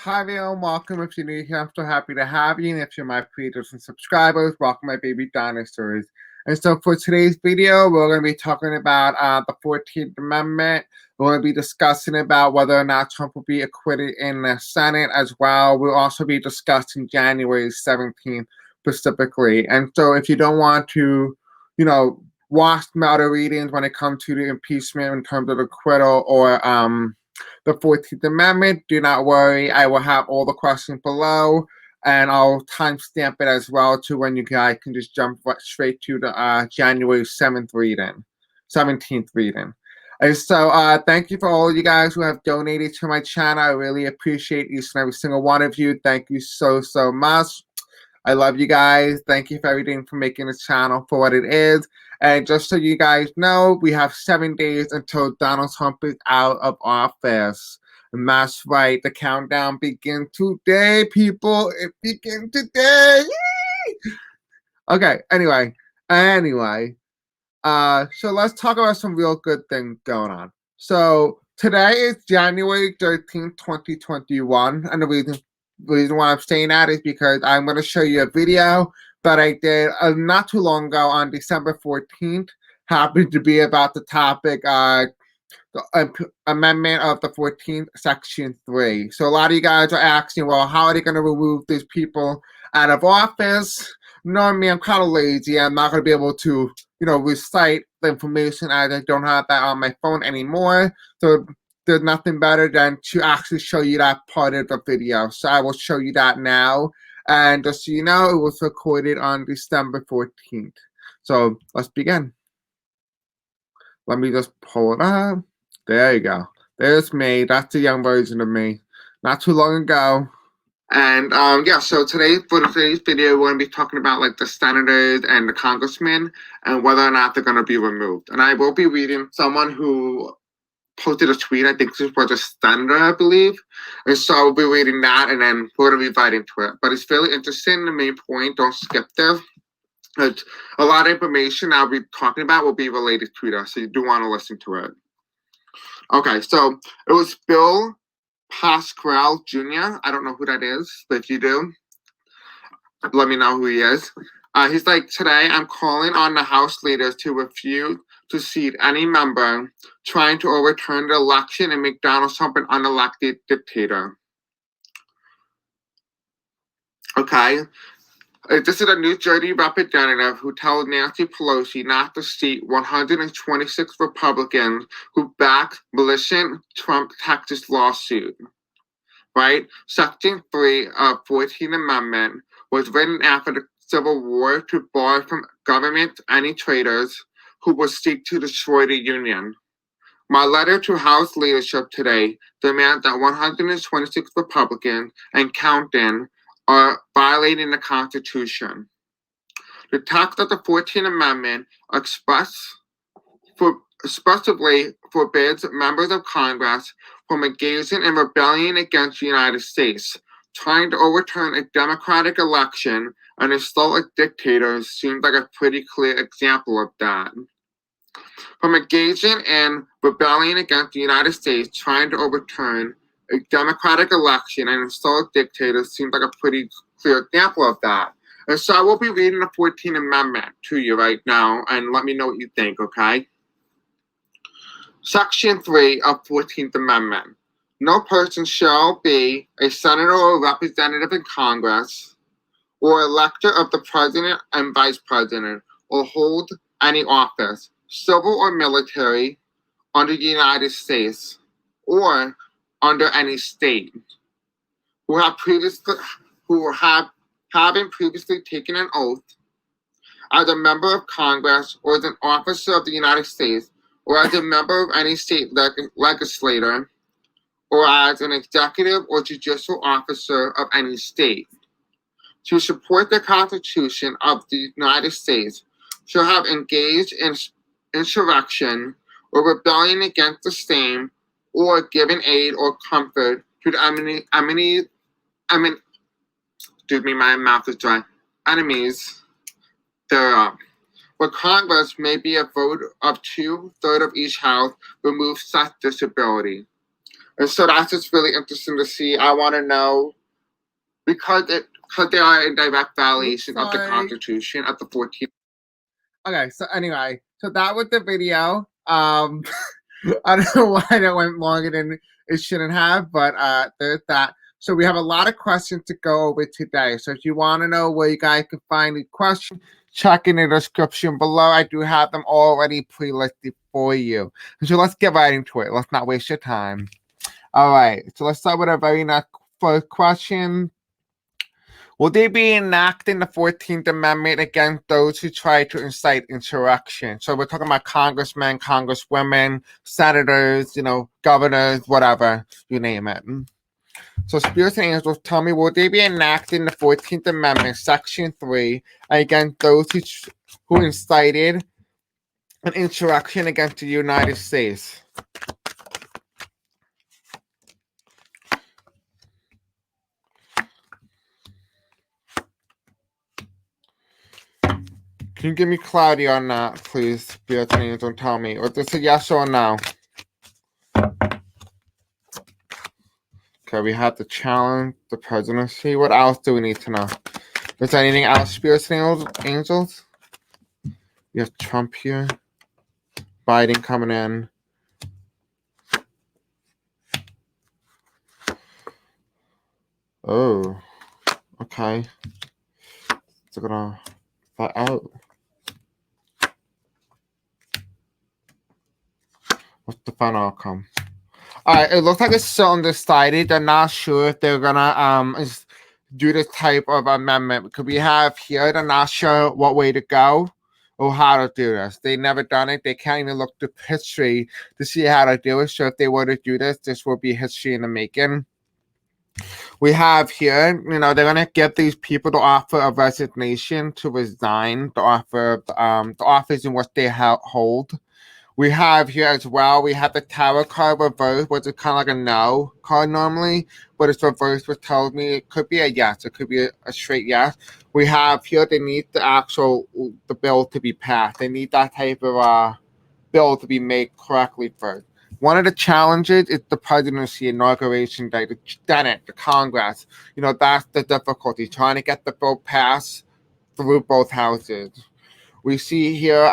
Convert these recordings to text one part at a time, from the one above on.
Hi there, and welcome. If you're new here, I'm so happy to have you. And if you're my creators and subscribers, welcome my baby dinosaurs. And so for today's video, we're going to be talking about the 14th Amendment. We're going to be discussing about whether or not Trump will be acquitted in the Senate as well. We'll also be discussing January 17th specifically. And so if you don't want to, watch matter readings when it comes to the impeachment in terms of acquittal or the 14th Amendment, do not worry. I will have all the questions below, and I'll timestamp it as well to when you guys can just jump straight to the January 7th reading, 17th reading. And so thank you for all of you guys who have donated to my channel. I really appreciate each and every single one of you. Thank you so much. I love you guys. Thank you for everything for making this channel for what it is. And just so you guys know, we have 7 days until Donald Trump is out of office. And that's right. The countdown begins today, people. It begins today. Yay! Okay, anyway. So let's talk about some real good things going on. So today is January 13th, 2021. And the reason why I'm saying that is because I'm going to show you a video that I did not too long ago on December 14th. Happened to be about the topic, the amendment of the 14th, Section 3. So a lot of you guys are asking, well, how are they going to remove these people out of office? Normally, I'm kind of lazy. I'm not going to be able to, recite the information as I don't have that on my phone anymore. So there's nothing better than to actually show you that part of the video. So I will show you that now. And just so you know, it was recorded on December 14th. So let's begin. Let me just pull it up. There you go. There's me. That's the young version of me. Not too long ago. And so for today's video, we're going to be talking about like the senators and the congressmen and whether or not they're going to be removed. And I will be reading someone who posted a tweet. I think this was a senator, I believe. And so I'll be reading that, and then we're going to be right into it. But it's really interesting. The main point, don't skip this. A lot of information I'll be talking about will be related to that, so you do want to listen to it. Okay, so it was Bill Pascrell Jr. I don't know who that is, but if you do, let me know who he is. He's like, today I'm calling on the House leaders to refuse to seat any member trying to overturn the election and make Donald Trump an unelected dictator. Okay. This is a New Jersey representative who told Nancy Pelosi not to seat 126 Republicans who backed militant Trump Texas lawsuit. Right? Section 3 of 14th Amendment was written after the Civil War to bar from government any traitors who would seek to destroy the Union. My letter to House leadership today demands that 126 Republicans and counting are violating the Constitution. The text of the 14th Amendment expressively forbids members of Congress from engaging in rebellion against the United States. Trying to overturn a democratic election and install a dictator seems like a pretty clear example of that. From engaging in rebellion against the United States, trying to overturn a democratic election and install a dictator seems like a pretty clear example of that. And so I will be reading the 14th Amendment to you right now, and let me know what you think, okay? Section 3 of 14th Amendment. No person shall be a senator or representative in Congress or elector of the president and vice president or hold any office, civil or military, under the United States or under any state, having previously taken an oath as a member of Congress or as an officer of the United States or as a member of any state legislature or as an executive or judicial officer of any state, to support the Constitution of the United States, shall have engaged in insurrection or rebellion against the same, or given aid or comfort to the enemies thereof. Where Congress may be a vote of 2/3 of each house remove such disability. And so that's just really interesting to see. I want to know because they are in direct violation of the Constitution of the 14th. Okay, so anyway, so that was the video. I don't know why that went longer than it shouldn't have, but there's that. So we have a lot of questions to go over today. So if you want to know where you guys can find the questions, check in the description below. I do have them already pre-listed for you. So let's get right into it. Let's not waste your time. All right, so let's start with our very next first question. Will they be enacting the 14th Amendment against those who try to incite insurrection? So we're talking about congressmen, congresswomen, senators, governors, whatever, you name it. So spirits and angels, tell me, will they be enacting the 14th Amendment, Section 3, against those who incited an insurrection against the United States? Can you give me clarity on that, please, spirits and angels, and tell me? Or just a yes or no? Okay, we have to challenge the presidency. What else do we need to know? Is there anything else, spirits and angels? We have Trump here. Biden coming in. Oh, okay. So gonna fight out. What's the final outcome? Alright, it looks like it's still undecided. They're not sure if they're gonna do this type of amendment. Because we have here, they're not sure what way to go or how to do this. They never done it. They can't even look to history to see how to do it. So if they were to do this, this will be history in the making. We have here, they're gonna give these people the offer of resignation to resign, the offer of the office in which they hold. We have here as well, we have the tower card reversed, which is kind of like a no card normally, but it's reversed, which tells me it could be a yes, it could be a straight yes. We have here, they need the bill to be passed. They need that type of bill to be made correctly first. One of the challenges is the presidency inauguration day, the Senate, the Congress. That's the difficulty, trying to get the bill passed through both houses. We see here,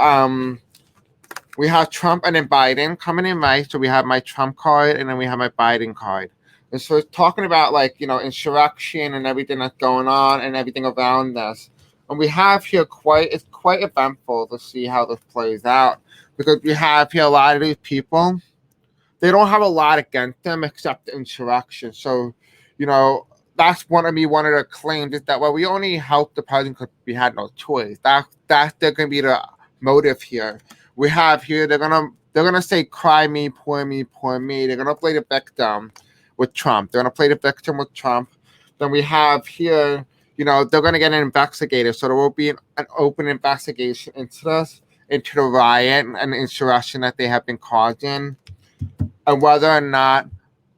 we have Trump and then Biden coming in, right? So we have my Trump card and then we have my Biden card. And so it's talking about insurrection and everything that's going on and everything around this. And we have here it's quite eventful to see how this plays out, because we have here a lot of these people, they don't have a lot against them except the insurrection. So, that's one of the claims is that, well, we only helped the president because we had no choice. That's going to be the motive here. We have here, they're gonna say, cry me, poor me, poor me. They're gonna play the victim with Trump. They're gonna play the victim with Trump. Then we have here, they're gonna get an investigator. So there will be an open investigation into the riot and insurrection that they have been causing. And whether or not,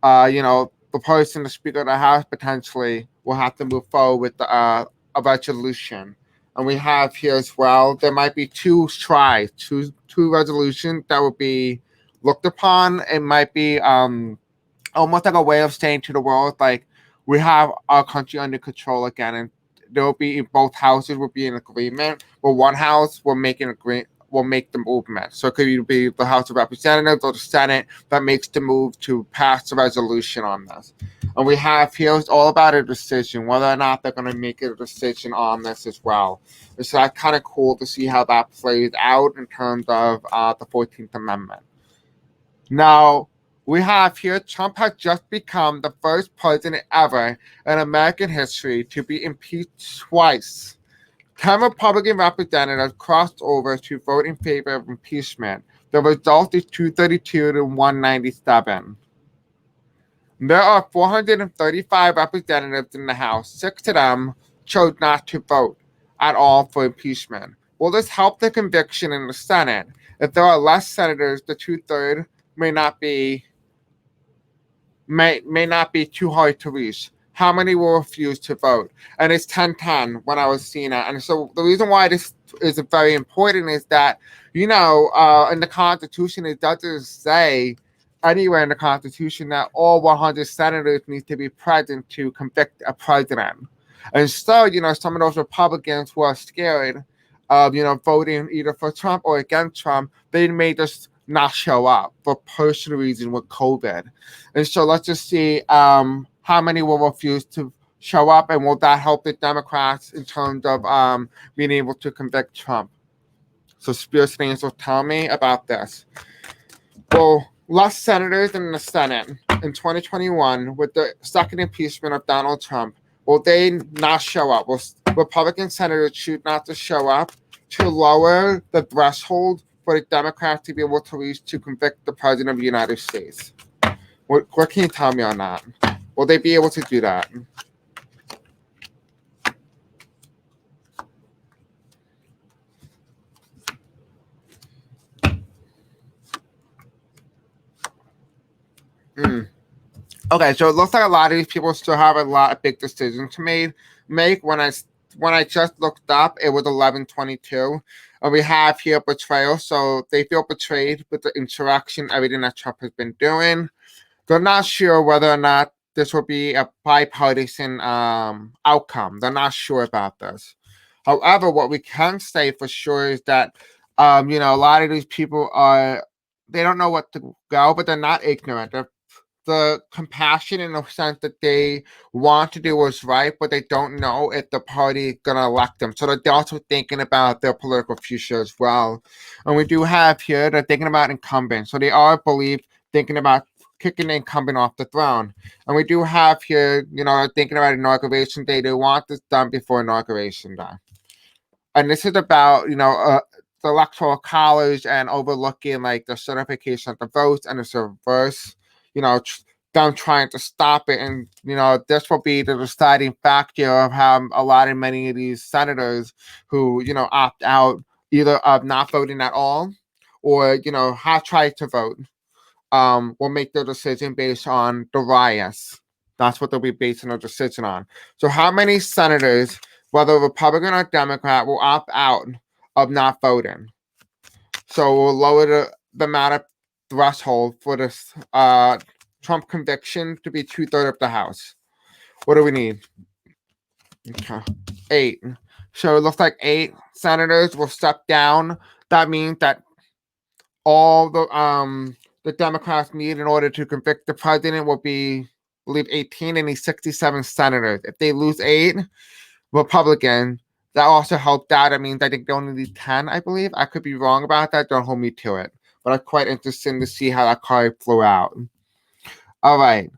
the person, the Speaker of the House, potentially will have to move forward with a resolution. And we have here as well, there might be two resolutions that will be looked upon. It might be almost like a way of saying to the world, like, we have our country under control again, and there will be, both houses will be in agreement. Well, one house will make the movement. So it could either be the House of Representatives or the Senate that makes the move to pass the resolution on this. And we have here, it's all about a decision, whether or not they're going to make a decision on this as well. So that's kind of cool to see how that plays out in terms of the 14th Amendment. Now, we have here, Trump has just become the first president ever in American history to be impeached twice. 10 Republican representatives crossed over to vote in favor of impeachment. The result is 232 to 197. There are 435 representatives in the House. 6 of them chose not to vote at all for impeachment. Will this help the conviction in the Senate? If there are less senators, the 2/3 may not be too hard to reach. How many will refuse to vote? And it's 10-10 when I was seeing it. And so the reason why this is very important is that, in the Constitution, it doesn't say anywhere in the Constitution that all 100 senators need to be present to convict a president. And so, some of those Republicans who are scared of, voting either for Trump or against Trump, they may just not show up for personal reasons with COVID. And so let's just see how many will refuse to show up, and will that help the Democrats in terms of being able to convict Trump? So Spears Things will tell me about this. Well, less senators in the Senate in 2021 with the second impeachment of Donald Trump. Will they not show up? Will Republican senators choose not to show up to lower the threshold for the Democrats to be able to reach to convict the President of the United States? What can you tell me on that? Will they be able to do that? Okay, so it looks like a lot of these people still have a lot of big decisions to make. When I just looked up, it was 11:22, and we have here betrayal. So they feel betrayed with the insurrection, everything that Trump has been doing. They're not sure whether or not this will be a bipartisan outcome. They're not sure about this. However, what we can say for sure is that a lot of these people they don't know what to go, but they're not ignorant. They're the compassion in the sense that they want to do what's right, but they don't know if the party is going to elect them. So they're also thinking about their political future as well. And we do have here, they're thinking about incumbents. So they are, thinking about kicking the incumbent off the throne. And we do have here, thinking about inauguration day. They want this done before inauguration day. And this is about, the electoral college and overlooking like the certification of the votes and the reverse, them trying to stop it. And, this will be the deciding factor of how many of these senators who, opt out either of not voting at all or, have tried to vote, will make their decision based on the riots. That's what they'll be basing their decision on. So how many senators, whether Republican or Democrat, will opt out of not voting? So we'll lower the amount of threshold for this Trump conviction to be 2/3 of the House. What do we need? Okay. 8. So it looks like 8 senators will step down. That means that all the Democrats need in order to convict the president will be, I believe, 18, and 67 senators. If they lose 8 Republicans, that also helped out. I mean, I think they only need 10, I believe. I could be wrong about that. Don't hold me to it. But I'm quite interested to see how that card flew out. All right.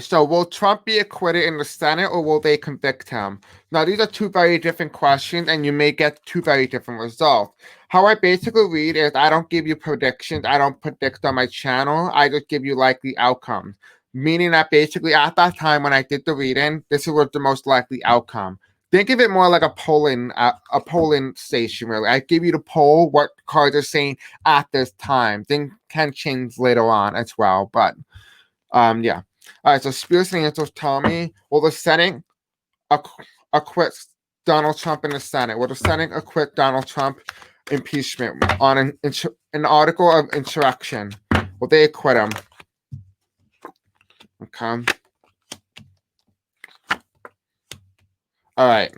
So will Trump be acquitted in the Senate, or will they convict him? Now, these are 2 very different questions, and you may get 2 very different results. How I basically read is I don't give you predictions. I don't predict on my channel. I just give you likely outcomes. Meaning that basically at that time when I did the reading, this was the most likely outcome. Think of it more like a polling station, really. I give you the poll, what cards are saying at this time. Things can change later on as well, but yeah. All right, so Spears and Answers tell me, will the Senate acquit Donald Trump in the Senate? Will the Senate acquit Donald Trump impeachment on an article of insurrection? Will they acquit him? Okay. All right.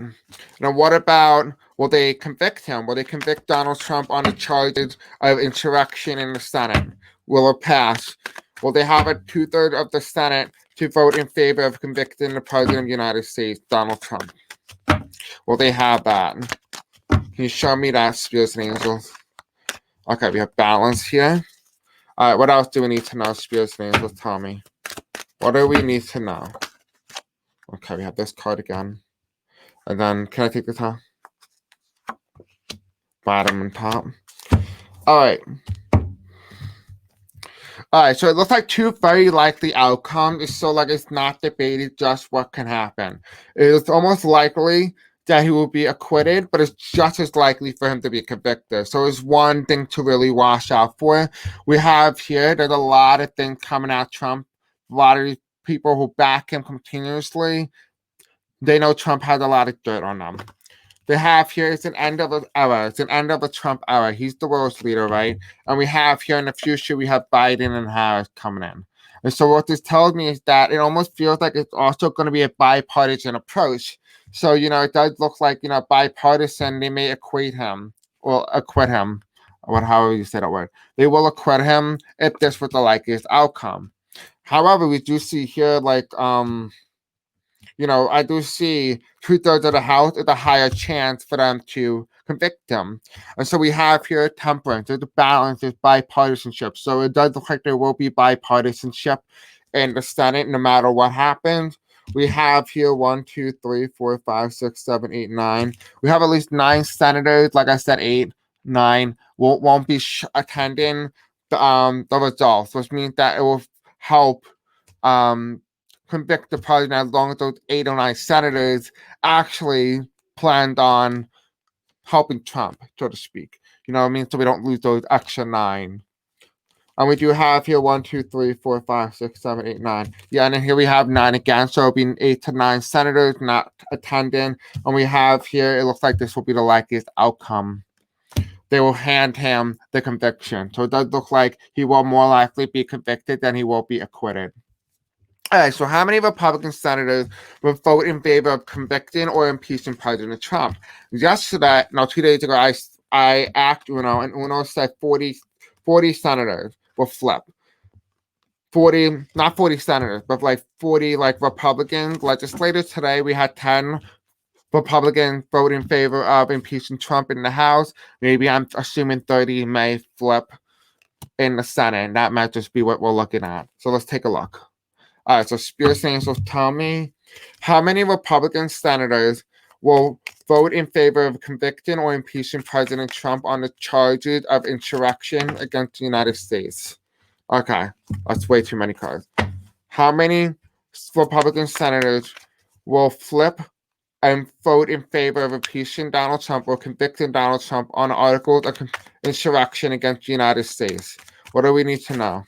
Now, what about, will they convict him? Will they convict Donald Trump on the charges of insurrection in the Senate? Will it pass? Will they have a 2/3 of the Senate to vote in favor of convicting the President of the United States, Donald Trump? Will they have that? Can you show me that, Spears and Angels? Okay, we have balance here. All right, what else do we need to know, Spears and Angels? Tell me. What do we need to know? Okay, we have this card again. And then, can I take the top? Bottom and top. All right. All right, so it looks like 2 very likely outcomes. So like it's not debated just what can happen. It's almost likely that he will be acquitted, but it's just as likely for him to be convicted. So it's one thing to really watch out for. We have here, there's a lot of things coming at Trump. A lot of people who back him continuously, they know Trump has a lot of dirt on them. they have here, it's an end of an era. It's an end of the Trump era. He's the world's leader, right? And we have here in the future, we have Biden and Harris coming in. And so what this tells me is that it almost feels like it's also going to be a bipartisan approach. So, it does look like, bipartisan, they may acquit him or acquit him, or however you say that word. They will acquit him if this was the likeliest outcome. However, we do see here, like, I do see 2/3 of the House is a higher chance for them to convict him. And so we have here temperance, there's a balance, there's bipartisanship. So it does look like there will be bipartisanship in the Senate no matter what happens. We have here 1, 2, 3, 4, 5, 6, 7, 8, 9. We have at least 9 senators. Like I said, 8, 9 won't be attending the results, which means that it will help convict the president as long as those 8 or 9 senators actually planned on helping Trump, so to speak. You know what I mean? So we don't lose those extra 9. And we do have here 1, 2, 3, 4, 5, 6, 7, 8, 9. Yeah, and then here we have 9 again. So it'll be 8 to 9 senators not attending. And we have here, it looks like this will be the likeliest outcome. They will hand him the conviction. So it does look like he will more likely be convicted than he will be acquitted. All right, so how many Republican senators will vote in favor of convicting or impeaching President Trump? Yesterday, 2 days ago, I asked Uno, and Uno said 40 senators will flip. 40, not 40 senators, but like 40 Republican legislators. Today, we had 10 Republicans vote in favor of impeaching Trump in the House. Maybe I'm assuming 30 may flip in the Senate, and that might just be what we're looking at. So let's take a look. All right, so Spears will tell me how many Republican senators will vote in favor of convicting or impeaching President Trump on the charges of insurrection against the United States. Okay, that's way too many cards. How many Republican senators will flip and vote in favor of impeaching Donald Trump or convicting Donald Trump on articles of insurrection against the United States? What do we need to know?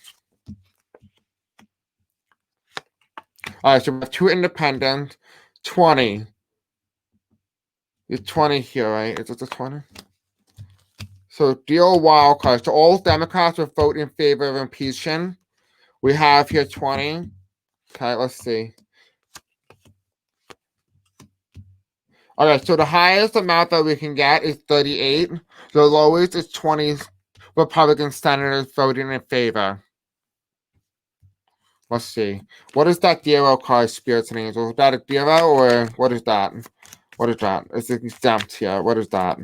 All right, so we have 2 independents, 20. It's 20 here, right? Is it the 20? So deal wild cards. So all Democrats will vote in favor of impeaching. We have here 20. Okay, let's see. All right, so the highest amount that we can get is 38. The lowest is 20 Republican senators voting in favor. Let's see. What is that zero card, Spirits and Angels? Is that a zero or what is that? What is that? It's exempt here. What is that?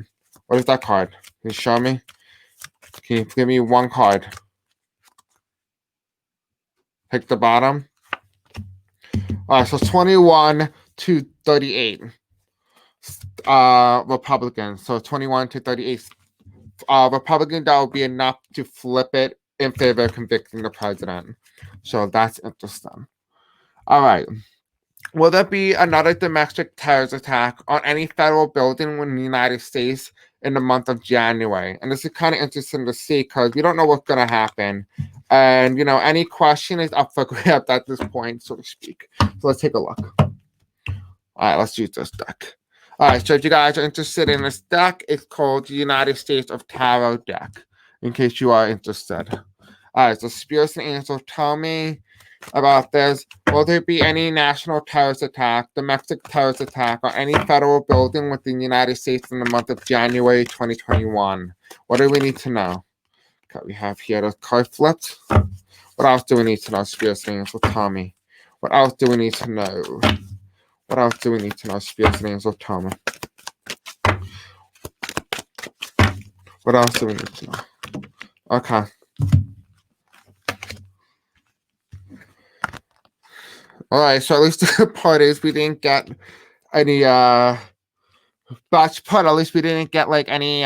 What is that card? Can you show me? Can you give me one card? Pick the bottom. All right, so 21 to 38. Republicans. So 21 to 38. Republican, that would be enough to flip it in favor of convicting the president. So that's interesting. All right. Will there be another domestic terrorist attack on any federal building in the United States in the month of January? And this is kind of interesting to see because we don't know what's going to happen. And, any question is up for grabs at this point, so to speak. So let's take a look. All right, let's use this deck. All right, so if you guys are interested in this deck, it's called the United States of Tarot deck, in case you are interested. All right, so Spirits and Angels tell me about this. Will there be any national terrorist attack, domestic terrorist attack, or any federal building within the United States in the month of January 2021? What do we need to know? Okay, we have here the card flipped. What else do we need to know, Spirits and Angels tell me? What else do we need to know? What else do we need to know, Spirits and Angels tell me? What else do we need to know? Okay. All right, so at least the good part is we didn't get any botch part. At least we didn't get like any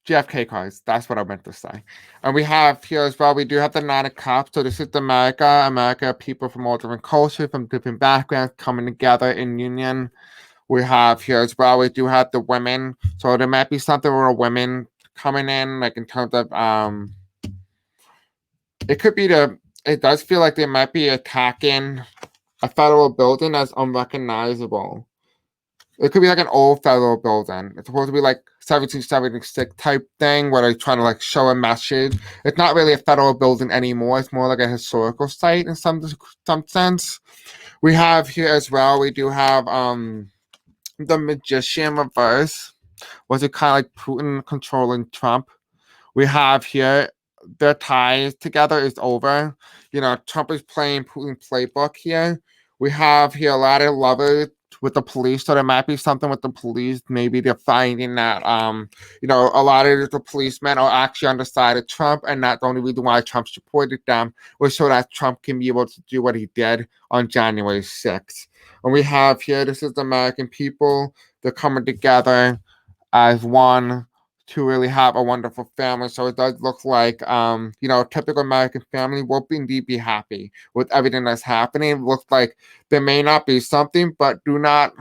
JFK cards. That's what I meant to say. And we have here as well, we do have the 9 of Cups. So this is America, people from all different cultures, from different backgrounds coming together in union. We have here as well, we do have the women. So there might be something with women coming in, like in terms of it could be it does feel like they might be attacking a federal building that's unrecognizable. It could be like an old federal building. It's supposed to be like 1776 type thing where they're trying to like show a message. It's not really a federal building anymore. It's more like a historical site in some sense. We have here as well, we do have the magician reverse. Was it kind of like Putin controlling Trump? We have here their ties together is over. Trump is playing Putin playbook here. We have here a lot of lovers with the police, so there might be something with the police. Maybe they're finding that a lot of the policemen are actually on the side of Trump, and not the only reason why Trump supported them was so that Trump can be able to do what he did on January 6th. And we have here, this is the American people. They're coming together as one to really have a wonderful family. So it does look like, a typical American family will indeed be happy with everything that's happening. It looks like there may not be something, but do not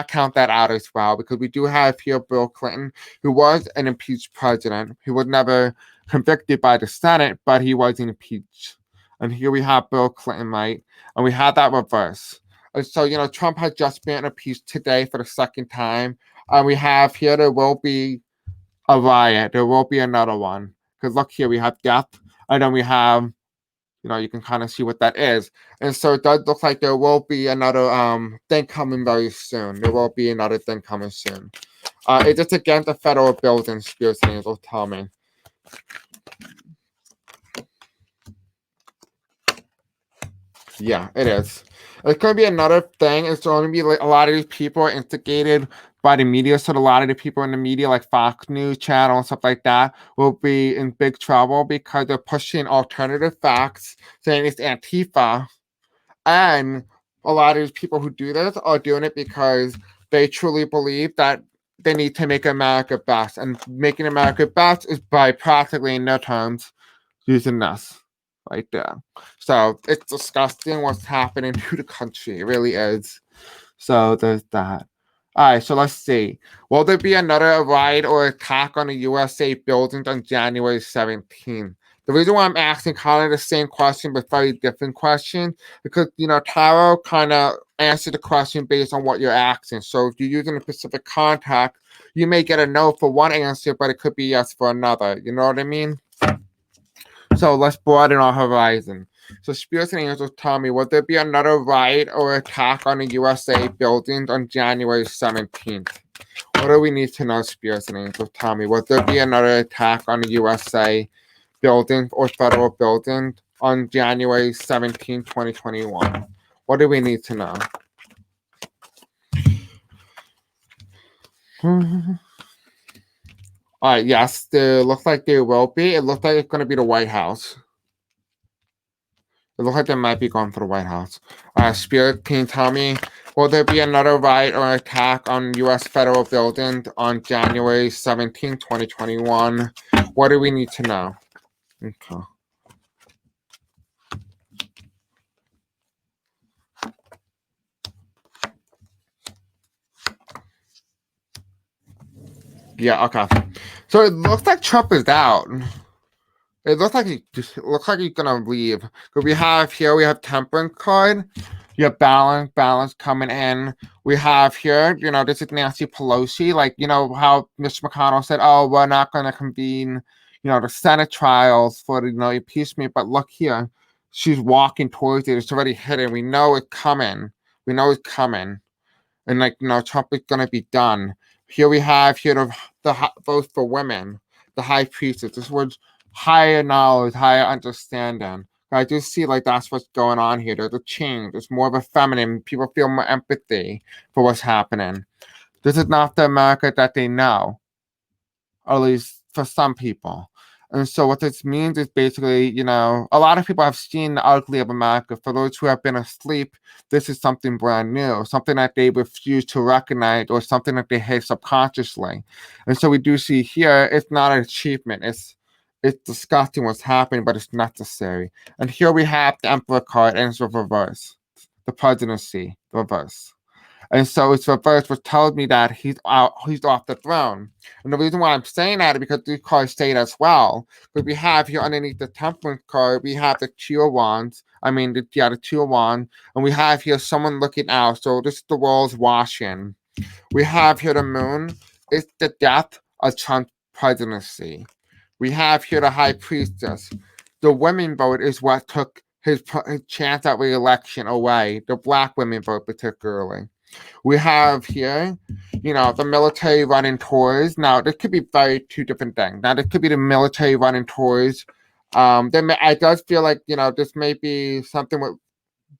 count that out as well, because we do have here Bill Clinton, who was an impeached president. He was never convicted by the Senate, but he was impeached. And here we have Bill Clinton, right? And we had that reverse. And so, Trump has just been impeached today for the second time. And we have here, there will be a riot. There will be another one. Because look here, we have death. And then we have, you can kind of see what that is. And so it does look like there will be another thing coming very soon. There will be another thing coming soon. It's just against the federal building, Spears will tell me. Yeah, it is. It's going to be another thing. It's going to be like a lot of these people are instigated by the media. So a lot of the people in the media, like Fox News Channel and stuff like that, will be in big trouble because they're pushing alternative facts, saying it's Antifa. And a lot of these people who do this are doing it because they truly believe that they need to make America best. And making America best is by practically, in their terms, using this right there. So it's disgusting what's happening to the country. It really is. So there's that. All right, so let's see. Will there be another riot or attack on the USA buildings on January 17th? The reason why I'm asking kind of the same question but very different question, because Taro kind of answered the question based on what you're asking. So if you're using a specific contact, you may get a no for one answer, but it could be yes for another. You know what I mean? So let's broaden our horizon. So Spears and Angels tell me, will there be another riot or attack on the USA buildings on January 17th? What do we need to know, Spears and Angels? Tell me, will there be another attack on the USA buildings or federal buildings on January 17, 2021? What do we need to know? All right, yes, it looks like there will be. It looks like it's going to be the White House. It looks like they might be going for the White House. Spirit, can you tell me, will there be another riot or attack on U.S. federal buildings on January 17, 2021? What do we need to know? Okay. Yeah, okay. So it looks like Trump is out. It looks like he's gonna leave. Because we have temperance card. You have balance coming in. We have here, this is Nancy Pelosi. Like, how Mr. McConnell said, oh, we're not gonna convene, the Senate trials for the impeachment. But look here, she's walking towards it. It's already hidden. We know it's coming. And Trump is gonna be done. Here we have the vote for women, the high priestess. This was higher knowledge, higher understanding. I do see like that's what's going on here. There's a change. There's more of a feminine. People feel more empathy for what's happening. This is not the America that they know, or at least for some people. And so what this means is basically, a lot of people have seen the ugly of America. For those who have been asleep, this is something brand new, something that they refuse to recognize or something that they hate subconsciously. And so we do see here, it's not an achievement. It's disgusting what's happening, but it's necessary. And here we have the Emperor card and it's reverse. The presidency, reverse. And so it's reversed, which tells me that he's off the throne. And the reason why I'm saying that is because these cards state as well. Because we have here underneath the temperance card, we have the two of wands. The two of wands. And we have here someone looking out. So this is the world's watching. We have here the moon. It's the death of Trump's presidency. We have here the high priestess. The women vote is what took his chance at re-election away. The black women vote particularly. We have here, the military running tours. Now, this could be two different things. Now, this could be the military running tours. I does feel like, this may be something with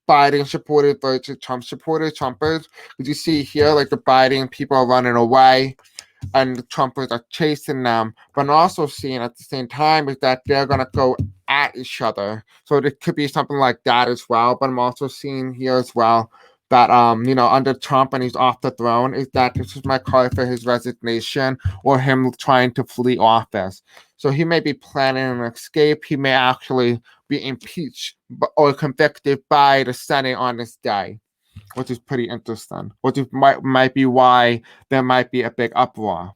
Biden supporters versus Trump supporters, Trumpers. Because you see here, like the Biden people are running away and the Trumpers are chasing them. But I'm also seeing at the same time is that they're going to go at each other. So it could be something like that as well. But I'm also seeing here as well that, under Trump and he's off the throne, is that this is my card for his resignation or him trying to flee office. So he may be planning an escape. He may actually be impeached or convicted by the Senate on this day, which is pretty interesting, which might be why there might be a big uproar.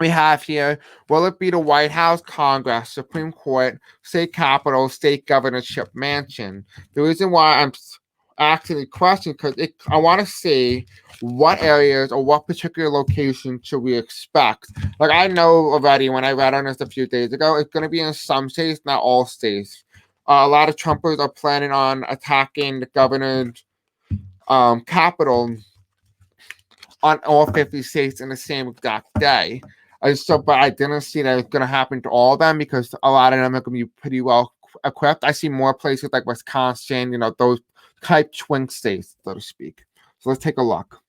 We have here, will it be the White House, Congress, Supreme Court, state capitol, state governorship mansion? The reason why I'm asking the question, because I want to see what areas or what particular location should we expect. Like I know already when I read on this a few days ago, it's going to be in some states, not all states. A lot of Trumpers are planning on attacking the governor's capital on all 50 states in the same exact day. But I didn't see that it's going to happen to all of them because a lot of them are going to be pretty well equipped. I see more places like Wisconsin, those type swing states, so to speak. So let's take a look.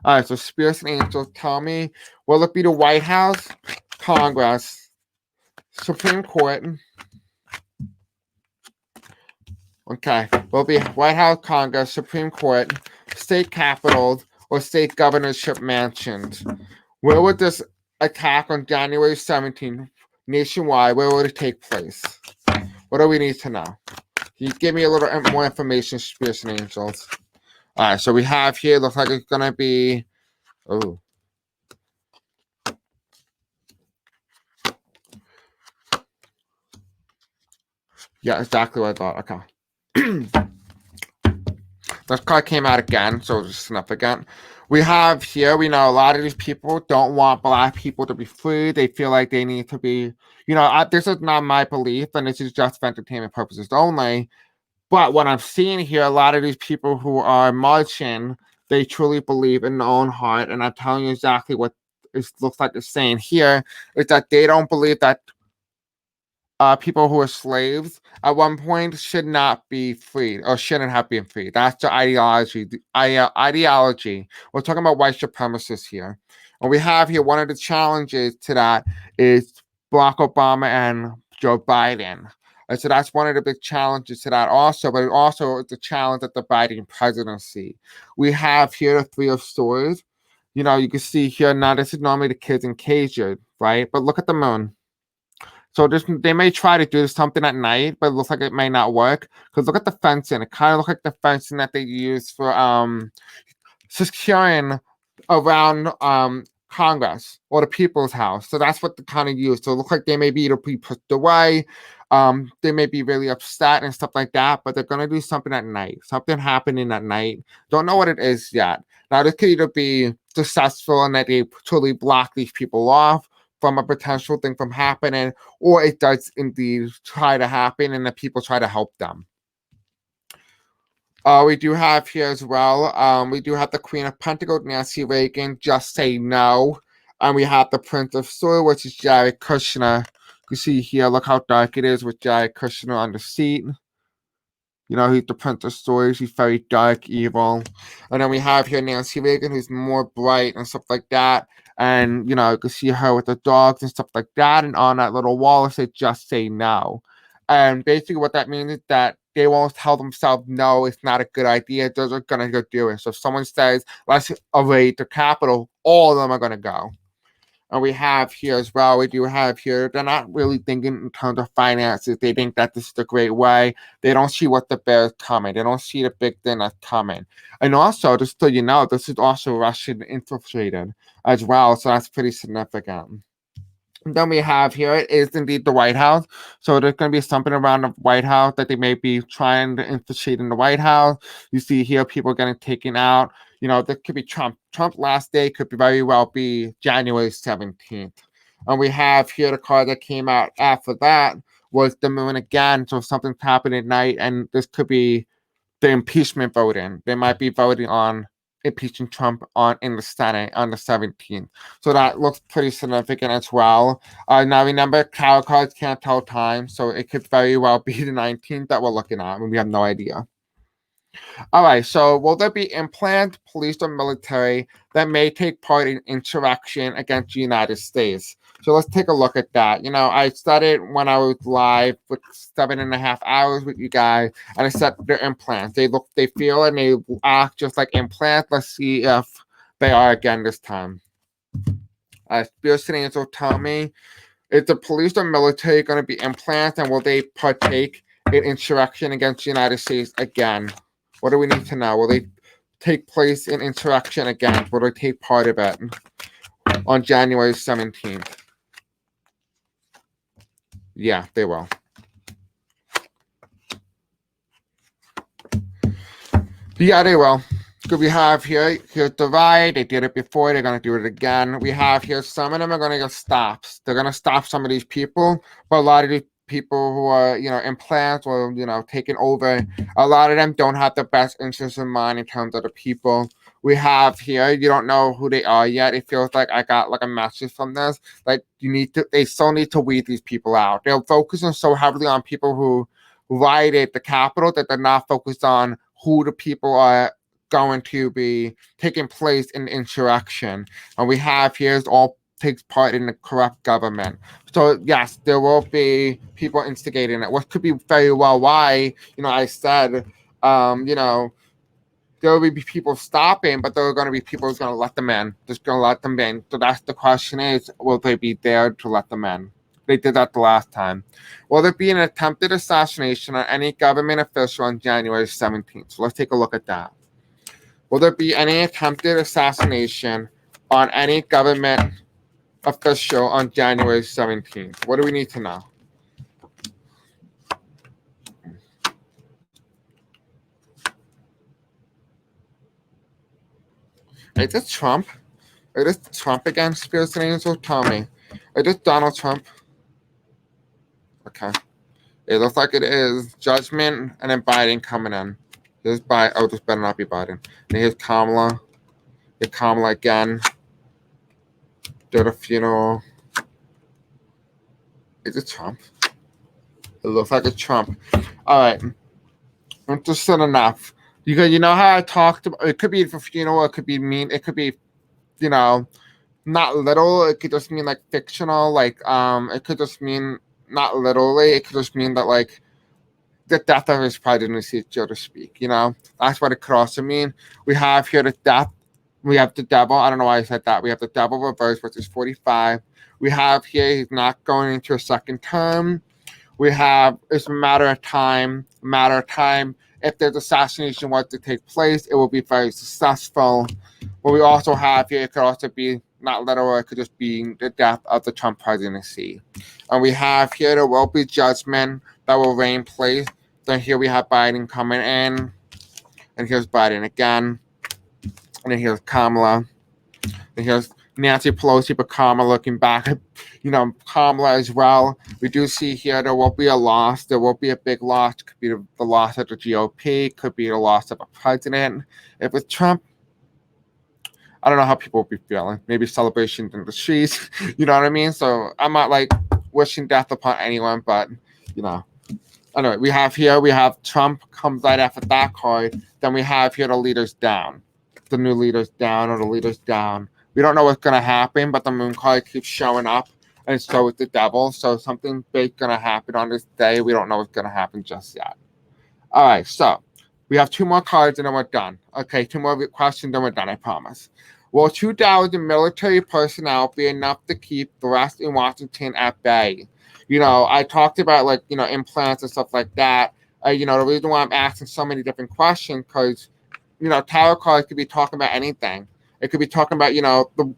All right, so spirits and angels tell me, will it be the White House, Congress, Supreme Court? Okay, will it be White House, Congress, Supreme Court, state capitals, or state governorship mansions? Where would this attack on January 17th nationwide, where would it take place? What do we need to know? Can you give me a little more information, spirits and angels? All right, so we have here, looks like it's going to be, yeah, exactly what I thought. Okay. This card came out again, so just snap again. We have here, we know a lot of these people don't want black people to be free. They feel like they need to be, this is not my belief, and this is just for entertainment purposes only. But what I'm seeing here, a lot of these people who are marching, they truly believe in their own heart. And I'm telling you exactly what it looks like it's saying here, is that they don't believe that people who are slaves at one point should not be freed or shouldn't have been freed. That's the ideology. Ideology. We're talking about white supremacists here. And we have here one of the challenges to that is Barack Obama and Joe Biden. And so that's one of the big challenges to that also, but also it's a challenge at the Biden presidency. We have here the Three of Swords. You can see here, now this is normally the kids in cages, right? But look at the moon. So they may try to do something at night, but it looks like it may not work. Because look at the fencing. It kind of looks like the fencing that they use for securing around Congress or the People's House. So that's what they kind of use. So it looks like they may be either be pushed away. They may be really upset and stuff like that, but they're going to do something at night. Something happening at night. Don't know what it is yet. Now, this could either be successful and that they totally block these people off from a potential thing from happening, or it does indeed try to happen and the people try to help them. We do have here as well, we do have the Queen of Pentacles, Nancy Reagan, just say no. And we have the Prince of Swords, which is Jared Kushner. You see here, look how dark it is with Jared Kushner on the seat. He's the Prince of Swords. He's very dark, evil. And then we have here Nancy Reagan, who's more bright and stuff like that. And, you can see her with the dogs and stuff like that. And on that little wall, it says, just say no. And basically what that means is that they won't tell themselves, no, it's not a good idea. They're going to go do it. So if someone says, let's raid the Capitol, all of them are going to go. And we have here as well, we do have here, they're not really thinking in terms of finances. They think that this is a great way. They don't see what the bear is coming. They don't see the big thing that's coming. And also, just so you know, this is also Russian infiltrated as well. So that's pretty significant. And then we have here is indeed the White House. So there's going to be something around the White House that they may be trying to infiltrate in the White House. You see here people getting taken out. You know, this could be Trump. Trump last day could very well be January 17th. And we have here the card that came out after that was the moon again. So something's happened at night, and this could be the impeachment voting. They might be voting on impeaching Trump in the Senate on the 17th. So that looks pretty significant as well. Now remember, tarot cards can't tell time, so it could very well be the 19th that we're looking at, and we have no idea. All right, so will there be implants, police, or military that may take part in insurrection against the United States? So let's take a look at that. You know, I studied when I was live for 7.5 hours with you guys, and I said they're implants. They feel, and they act just like implants. Let's see if they are again this time. Spirit Angels will tell me, is the police or military going to be implants, and will they partake in insurrection against the United States again? What do we need to know? Will they take place in insurrection again? Will they take part of it on January 17th? Yeah, they will. Yeah, they will. So we have here's the Riot. They did it before. They're going to do it again. We have here some of them are going to get stops. They're going to stop some of these people, but a lot of these people who are, you know, implants or, you know, taking over, a lot of them don't have the best interests in mind in terms of the people. We have here, you don't know who they are yet. It feels like I got like a message from this. Like they still need to weed these people out. They're focusing so heavily on people who rioted the Capitol that they're not focused on who the people are going to be taking place in insurrection. And we have here's all takes part in the corrupt government. So yes, there will be people instigating it. What could be very well why, you know, I said, you know, there will be people stopping, but there are going to be people who's going to let them in. Just going to let them in. So that's the question is, will they be there to let them in? They did that the last time. Will there be an attempted assassination on any government official on January 17th? So let's take a look at that. Will there be any attempted assassination on any government official on January 17th? What do we need to know? Is it Trump? Is it Trump again, Spirits and Angels? Tell me. Is it Donald Trump? Okay. It looks like it is Judgment and then Biden coming in. Here's Biden. Oh, this better not be Biden. And here's Kamala. Here's Kamala again. Do the funeral. Is it Trump? It looks like it's Trump. All right. Interesting enough. You know how I talked about it could be for funeral, it could be mean, it could be, you know, not literal, it could just mean like fictional, like it could just mean not literally, it could just mean that like the death of his presidency, so to speak, you know. That's what it could also mean. We have here the death. We have the devil. I don't know why I said that. We have the devil reverse, which is 45. We have here he's not going into a second term. We have it's a matter of time. If there's assassination was to take place, it will be very successful. But we also have here, it could also be not literal, it could just be the death of the Trump presidency. And we have here there will be judgment that will reign place. Then here we have Biden coming in. And here's Biden again. And then here's Kamala. And here's Nancy Pelosi, but Kamala looking back at, you know, Kamala as well. We do see here there will be a loss. There will be a big loss. Could be the loss of the GOP. Could be the loss of a president. If it's Trump, I don't know how people will be feeling. Maybe celebrations in the streets. You know what I mean? So I'm not like wishing death upon anyone, but, you know. Anyway, we have Trump comes right after that card. Then we have here the leaders down. The new leaders down or the leaders down. We don't know what's going to happen, but the moon card keeps showing up, and so is the devil. So something big going to happen on this day. We don't know what's going to happen just yet. All right, so we have two more cards, and then we're done. Okay, two more questions, then we're done, I promise. Will 2,000 military personnel be enough to keep the rest in Washington at bay? I talked about implants and stuff like that. The reason why I'm asking so many different questions because tarot cards could be talking about anything. It could be talking about the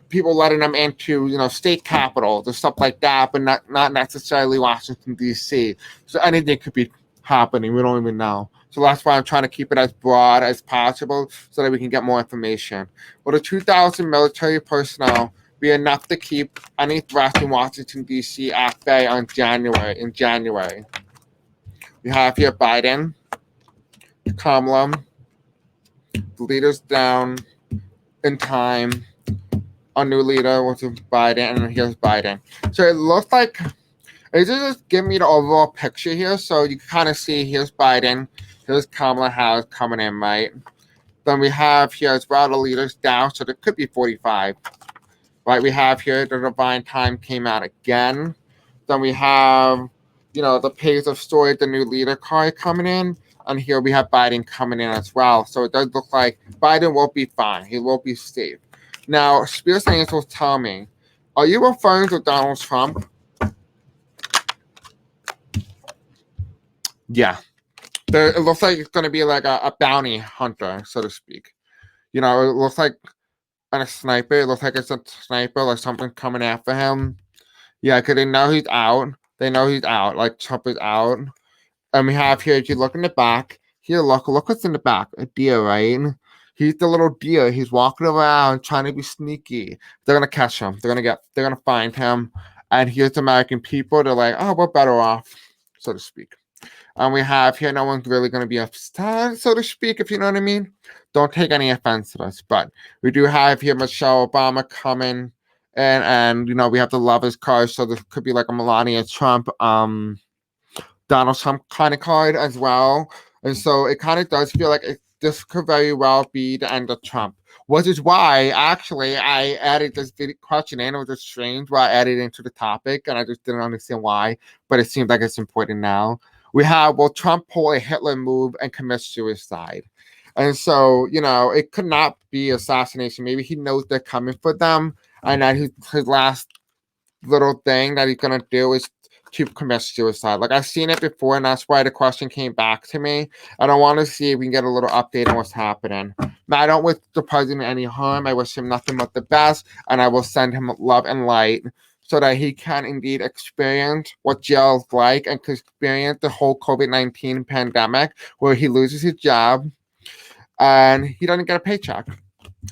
people letting them into state capitals or stuff like that, but not necessarily Washington D.C. So anything could be happening. We don't even know. So that's why I'm trying to keep it as broad as possible so that we can get more information. Will the 2,000 military personnel be enough to keep any threats in Washington D.C. at bay in January? We have here Biden, Kamala, the leaders down in time. A new leader, which is Biden, and here's Biden. So it looks like it just give me the overall picture here. So you can kind of see here's Biden, here's Kamala Harris coming in, right? Then we have here as well the leaders down, so there could be 45. Right, we have here the divine time came out again. Then we have, the page of story, the new leader card coming in. And here we have Biden coming in as well. So it does look like Biden will be fine. He will be safe. Now, Spirits and Angels tell me, are you referring to Donald Trump? Yeah. It looks like it's going to be like a bounty hunter, so to speak. It looks like a sniper. It looks like it's a sniper, like something coming after him. Yeah, because they know he's out. They know he's out. Like Trump is out. And we have here, if you look in the back, here, look what's in the back. A deer, right? He's the little deer. He's walking around trying to be sneaky. They're gonna catch him. They're gonna find him. And here's American people. They're like, oh, we're better off, so to speak. And we have here, no one's really gonna be upset, so to speak, if you know what I mean. Don't take any offense to this, but we do have here Michelle Obama coming, and we have the lovers card, so this could be like a Melania Trump, Donald Trump kind of card as well. And so it kind of does feel like this could very well be the end of Trump, which is why actually I added this video question in. It was just strange why I added it into the topic, and I just didn't understand why, but it seems like it's important now. We have, will Trump pull a Hitler move and commit suicide? And so, it could not be assassination. Maybe he knows they're coming for them, and that his last little thing that he's going to do is to commit suicide. Like, I've seen it before, and that's why the question came back to me. And I want to see if we can get a little update on what's happening. Now, I don't wish the president any harm. I wish him nothing but the best, and I will send him love and light so that he can indeed experience what jail is like and experience the whole COVID-19 pandemic where he loses his job and he doesn't get a paycheck.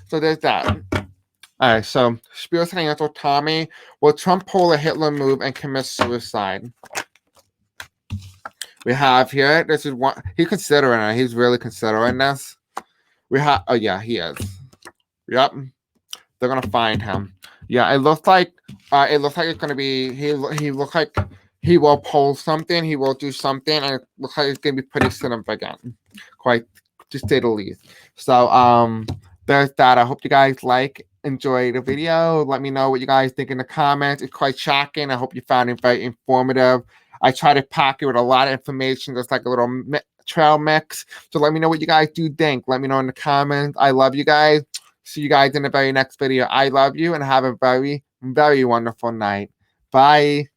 So there's that. All right, so Spirits and Angels, Tommy, will Trump pull a Hitler move and commit suicide? We have here, this is one, he's considering it. He's really considering this. We have, oh yeah, he is. Yep, they're gonna find him. Yeah, it looks like it's gonna be, he looks like he will pull something, he will do something, and it looks like it's gonna be pretty significant, quite to say the least. So, there's that. I hope you guys enjoy the video. Let me know what you guys think in the comments. It's quite shocking. I hope you found it very informative. I try to pack it with a lot of information, just like a little trail mix. So let me know what you guys do think. Let me know in the comments. I love you guys. See you guys in the very next video. I love you and have a very, very wonderful night. Bye.